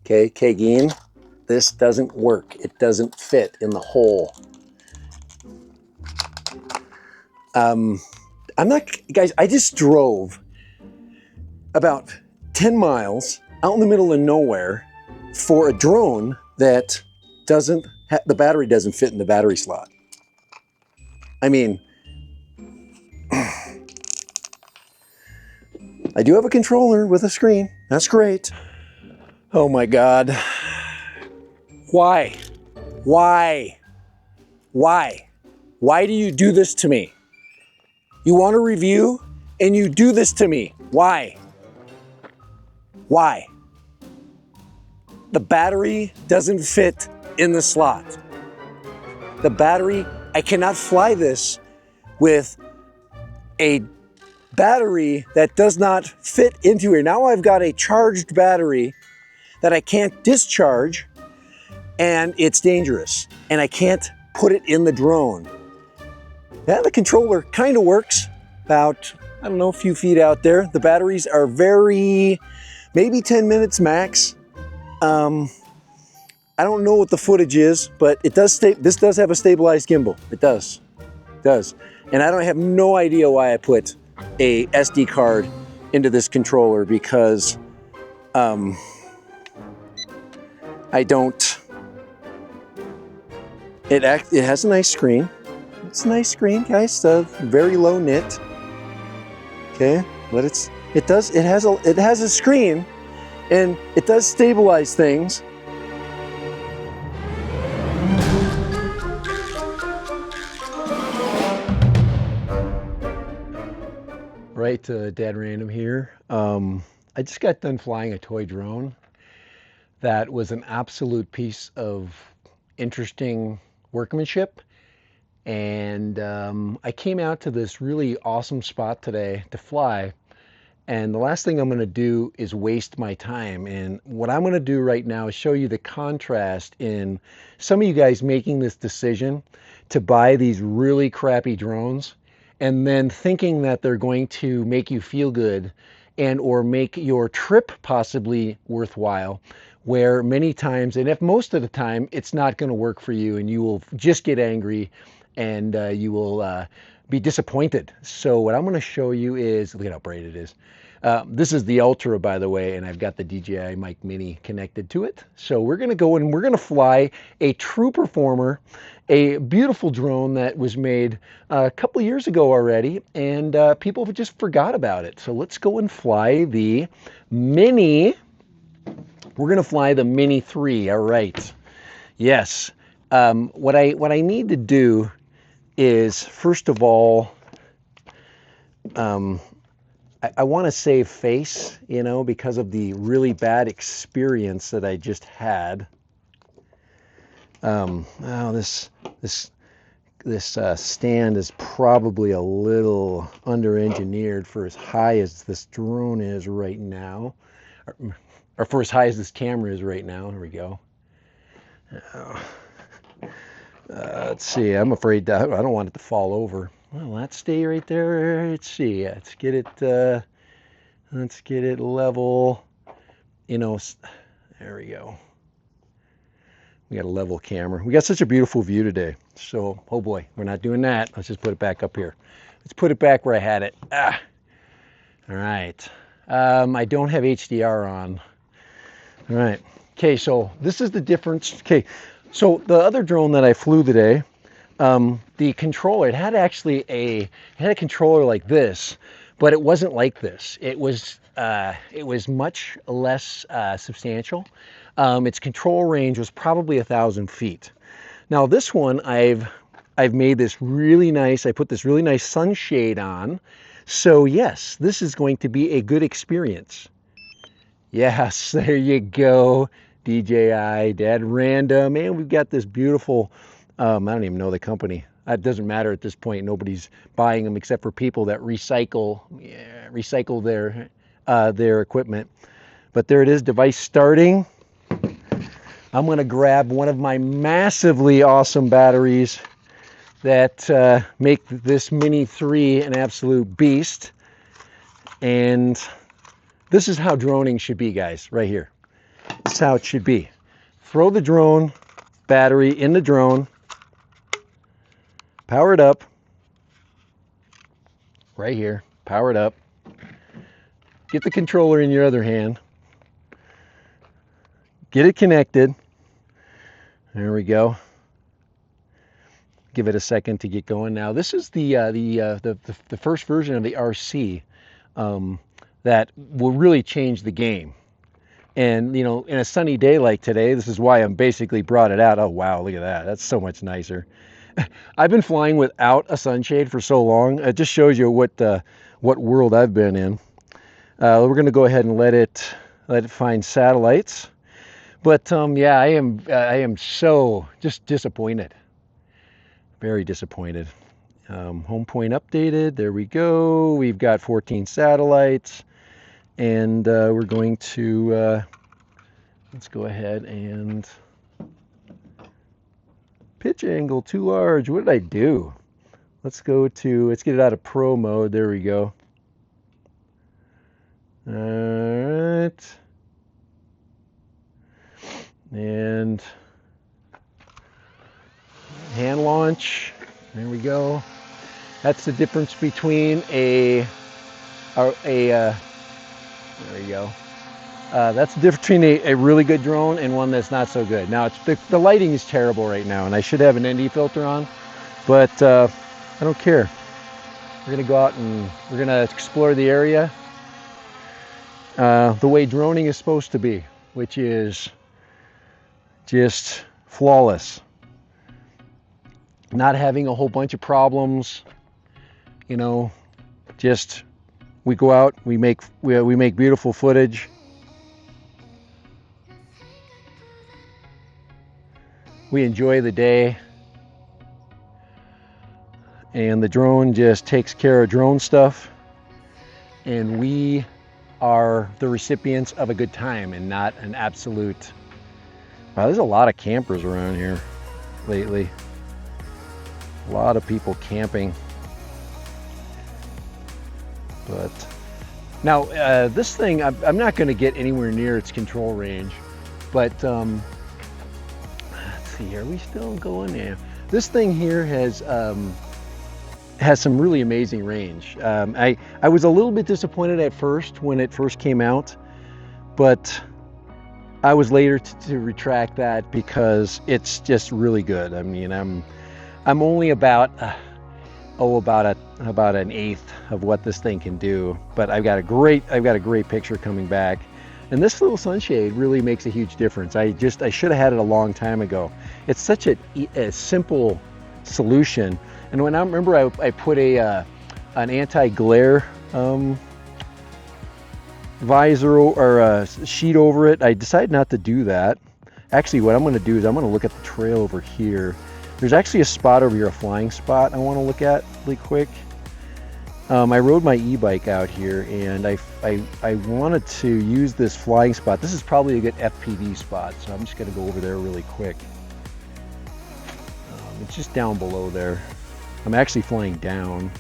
Okay, Kageen, this doesn't work. It doesn't fit in the hole. I'm not, guys, I just drove about 10 miles out in the middle of nowhere for a drone that doesn't, the battery doesn't fit in the battery slot. I mean, I do have a controller with a screen. That's great. Oh my God. Why? Why? Why? Why do you do this to me? You want a review and you do this to me. Why? Why? The battery doesn't fit in the slot. The battery, I cannot fly this with a battery that does not fit into here. Now I've got a charged battery that I can't discharge, and it's dangerous, and I can't put it in the drone. Yeah, the controller kind of works about, I don't know, a few feet out there. The batteries are maybe 10 minutes max. I don't know what the footage is, but it does this does have a stabilized gimbal. It does. And I have no idea why I put a SD card into this controller, because I don't. It has a nice screen. It's a nice screen, guys. Very low nit. Okay, but it has a screen, and it does stabilize things. Right, Dad Random here. I just got done flying a toy drone that was an absolute piece of interesting workmanship. And I came out to this really awesome spot today to fly. And the last thing I'm going to do is waste my time. And what I'm going to do right now is show you the contrast in some of you guys making this decision to buy these really crappy drones, and then thinking that they're going to make you feel good and or make your trip possibly worthwhile, where many times, and if most of the time, it's not going to work for you, and you will just get angry, and you will be disappointed. So what I'm going to show you is, look at how bright it is. This is the Ultra, by the way, and I've got the DJI Mini connected to it. So we're going to go and we're going to fly a true performer, a beautiful drone that was made a couple years ago already, and people have just forgot about it. So let's go and fly the Mini. We're going to fly the Mini 3. All right. Yes. What I need to do is, first of all, I want to save face, because of the really bad experience that I just had. This stand is probably a little under-engineered for as high as this drone is right now, or for as high as this camera is right now. There we go. Let's see. I'm afraid that I don't want it to fall over. Well, let's stay right there. Let's see. Let's get it level. There we go. We got a level camera. We got such a beautiful view today. So, oh boy, we're not doing that. Let's just put it back up here. Let's put it back where I had it. All right. I don't have HDR on. All right. Okay, so this is the difference. Okay, so the other drone that I flew today, the controller, it had a controller like this, but it wasn't like this. It was much less substantial. Its control range was probably 1,000 feet. Now this one, I've made this really nice. I put this really nice sunshade on. So yes, this is going to be a good experience. Yes, there you go, DJI, Dad Random, and we've got this beautiful. I don't even know the company. It doesn't matter at this point. Nobody's buying them except for people that recycle their equipment. But there it is, device starting. I'm going to grab one of my massively awesome batteries that make this Mini 3 an absolute beast. And this is how droning should be, guys, right here. This is how it should be. Throw the drone battery in the drone, power it up, right here, power it up, get the controller in your other hand, get it connected, there we go. Give it a second to get going. Now this is the first version of the RC that will really change the game. And you know, in a sunny day like today, this is why I'm basically brought it out. Oh wow, look at that. That's so much nicer. I've been flying without a sunshade for so long. It just shows you what world I've been in. We're going to go ahead and let it find satellites. But yeah, I am so just disappointed. Very disappointed. Home point updated. There we go. We've got 14 satellites. And we're going to, let's go ahead and pitch angle too large. What did I do? Let's get it out of pro mode. There we go. All right. And hand launch. There we go. That's the difference between there you go. That's the difference between a really good drone and one that's not so good. Now, the lighting is terrible right now, and I should have an ND filter on, but I don't care. We're going to go out and we're going to explore the area the way droning is supposed to be, which is just flawless. Not having a whole bunch of problems, you know, just... We go out, we make beautiful footage. We enjoy the day. And the drone just takes care of drone stuff. And we are the recipients of a good time and not an absolute... Wow, there's a lot of campers around here lately. A lot of people camping. But now this thing, I'm not going to get anywhere near its control range, but let's see, are we still going now? This thing here has some really amazing range. I was a little bit disappointed at first when it first came out, but I was later to retract that because it's just really good. I mean, I'm only about an eighth of what this thing can do, but I've got a great picture coming back, and this little sunshade really makes a huge difference. I should have had it a long time ago. It's such a simple solution, and when I remember I put an anti-glare visor or a sheet over it. I decided not to do that. Actually, what I'm going to do is I'm going to look at the trail over here. There's actually a spot over here, a flying spot I want to look at really quick. I rode my e-bike out here, and I wanted to use this flying spot. This is probably a good FPV spot, so I'm just going to go over there really quick. It's just down below there. I'm actually flying down.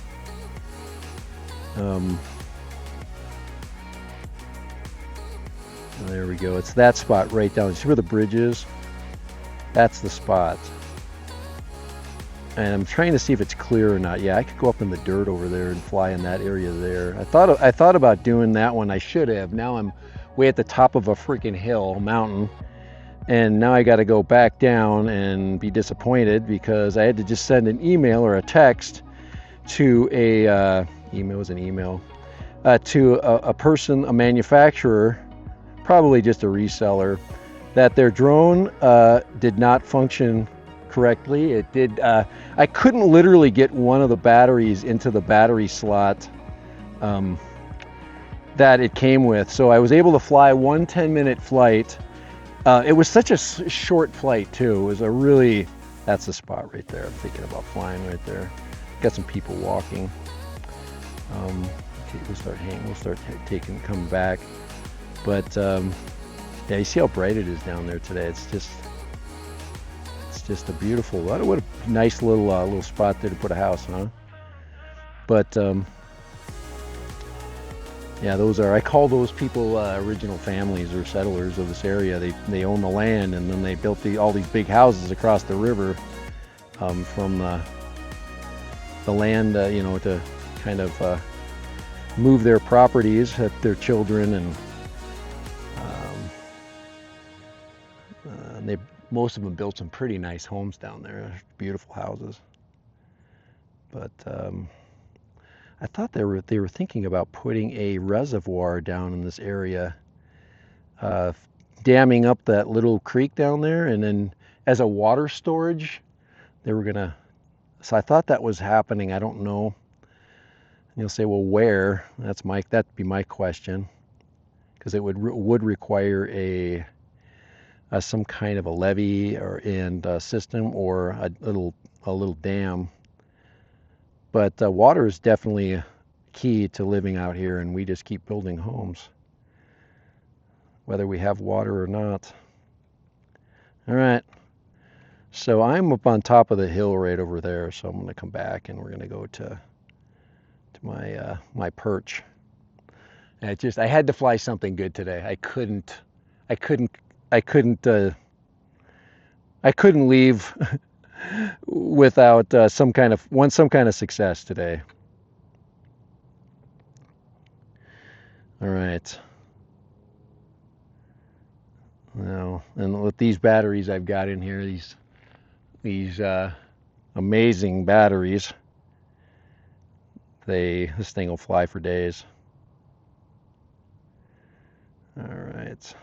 There we go. It's that spot right down. See where the bridge is? That's the spot. And I'm trying to see if it's clear or not. Yeah, I could go up in the dirt over there and fly in that area there. I thought about doing that one. I should have. Now I'm way at the top of a freaking hill, mountain, and now I got to go back down and be disappointed because I had to just send an email or a text to a to a person, a manufacturer, probably just a reseller, that their drone did not function correctly. It did. I couldn't literally get one of the batteries into the battery slot that it came with, so I was able to fly one 10-minute flight. It was such a short flight too. It was a really, that's the spot right there. I'm thinking about flying right there. Got some people walking. Okay, we'll start coming back. But yeah, you see how bright it is down there today. It's just a beautiful, what a nice little spot there to put a house, huh? But Yeah, those are, I call those people original families or settlers of this area. They own the land, and then they built all these big houses across the river from the land, you know, to kind of move their properties, their children, and most of them built some pretty nice homes down there, beautiful houses. But I thought they were thinking about putting a reservoir down in this area, damming up that little creek down there, and then as a water storage, they were gonna. So I thought that was happening. I don't know. And you'll say, well, where? That'd be my question, because it would require some kind of a levee and system, or a little dam. But water is definitely key to living out here, and we just keep building homes, whether we have water or not. All right, so I'm up on top of the hill right over there, so I'm going to come back and we're going to go to my perch. And I had to fly something good today. I couldn't leave without some kind of success today. All right. Now, and with these batteries I've got in here, these amazing batteries, this thing will fly for days. All right.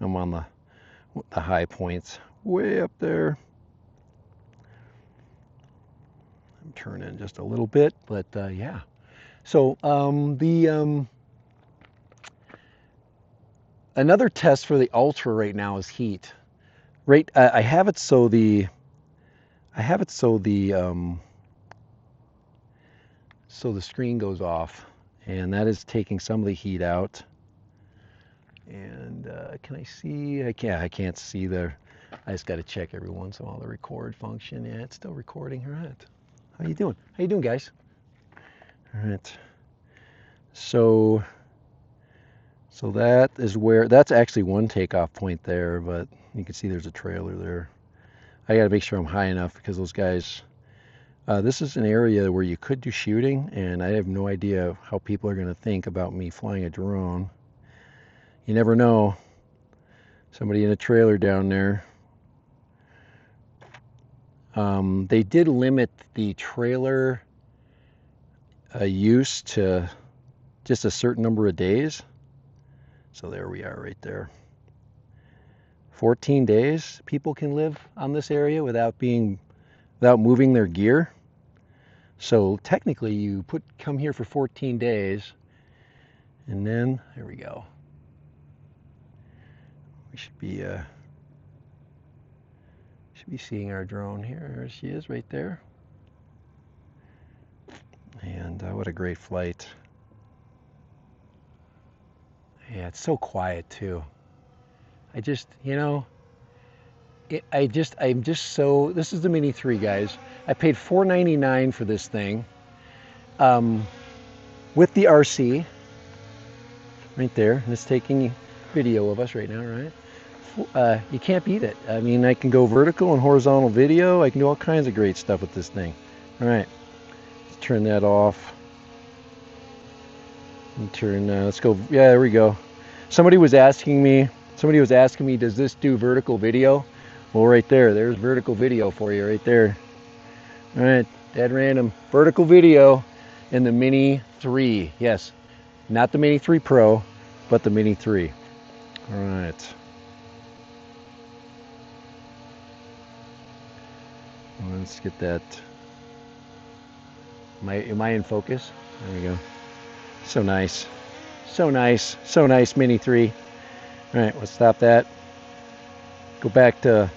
I'm on the high points, way up there. I'm turning just a little bit, but yeah. So another test for the Ultra right now is heat. Right, I have it so the screen goes off, and that is taking some of the heat out. And can I see? I can't see there. I just got to check every once in a while the record function. Yeah, it's still recording. All right. How you doing? How you doing, guys? All right. So that is that's actually one takeoff point there, but you can see there's a trailer there. I got to make sure I'm high enough, because those guys. This is an area where you could do shooting, and I have no idea how people are going to think about me flying a drone. You never know. Somebody in a trailer down there. They did limit the trailer use to just a certain number of days. So there we are right there. 14 days people can live on this area without moving their gear. So technically you come here for 14 days, and then there we go. We should be seeing our drone here. There she is right there. And what a great flight. Yeah, it's so quiet too. I just, you know, I'm just so, this is the Mini 3, guys. I paid $499 for this thing with the RC right there. And it's taking video of us right now, right? You can't beat it. I mean, I can go vertical and horizontal video. I can do all kinds of great stuff with this thing. All right, let's turn that off. And let's go. Yeah, there we go. Somebody was asking me, does this do vertical video? Well, right there's vertical video for you right there. All right, dead random. Vertical video in the Mini 3. Yes, not the Mini 3 Pro, but the Mini 3. All right. Let's get that. Am I in focus? There we go. So nice. So nice. So nice, Mini 3. All right, let's stop that. Let's go back to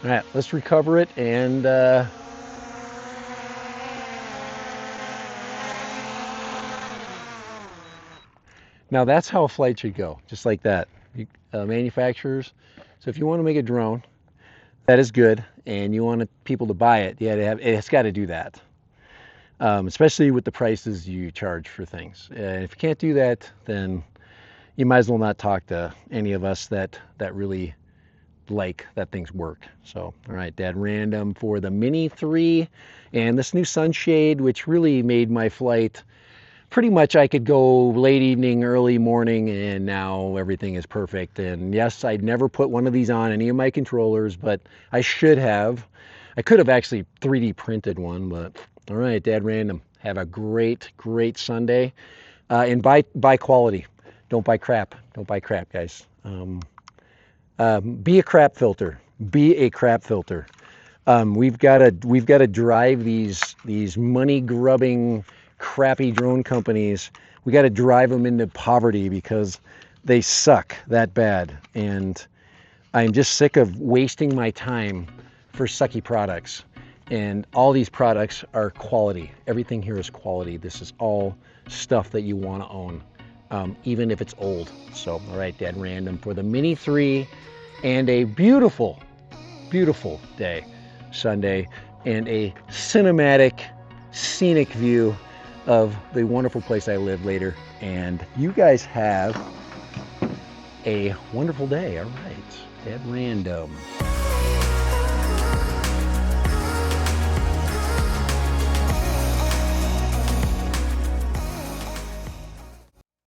all right, let's recover it, and now that's how a flight should go, just like that. Manufacturers, so if you want to make a drone That is good, and you want people to buy it. Yeah, it's got to do that, especially with the prices you charge for things. If you can't do that, then you might as well not talk to any of us that really like that things work. So, all right, Dad Random for the Mini 3 and this new sunshade, which really made my flight pretty much. I could go late evening, early morning, and now everything is perfect. And yes, I'd never put one of these on any of my controllers, but I should have. I could have actually 3D printed one, but all right, Dad Random. Have a great Sunday, and buy quality. Don't buy crap. Don't buy crap, guys. Be a crap filter. Be a crap filter. We've got to drive these money grubbing crappy drone companies. We got to drive them into poverty because they suck that bad. And I'm just sick of wasting my time for sucky products. And all these products are quality. Everything here is quality. This is all stuff that you want to own, even if it's old. So, all right, Dad Random for the Mini 3 and a beautiful day, Sunday, and a cinematic, scenic view of the wonderful place I live later. And you guys have a wonderful day. All right, Dad Random.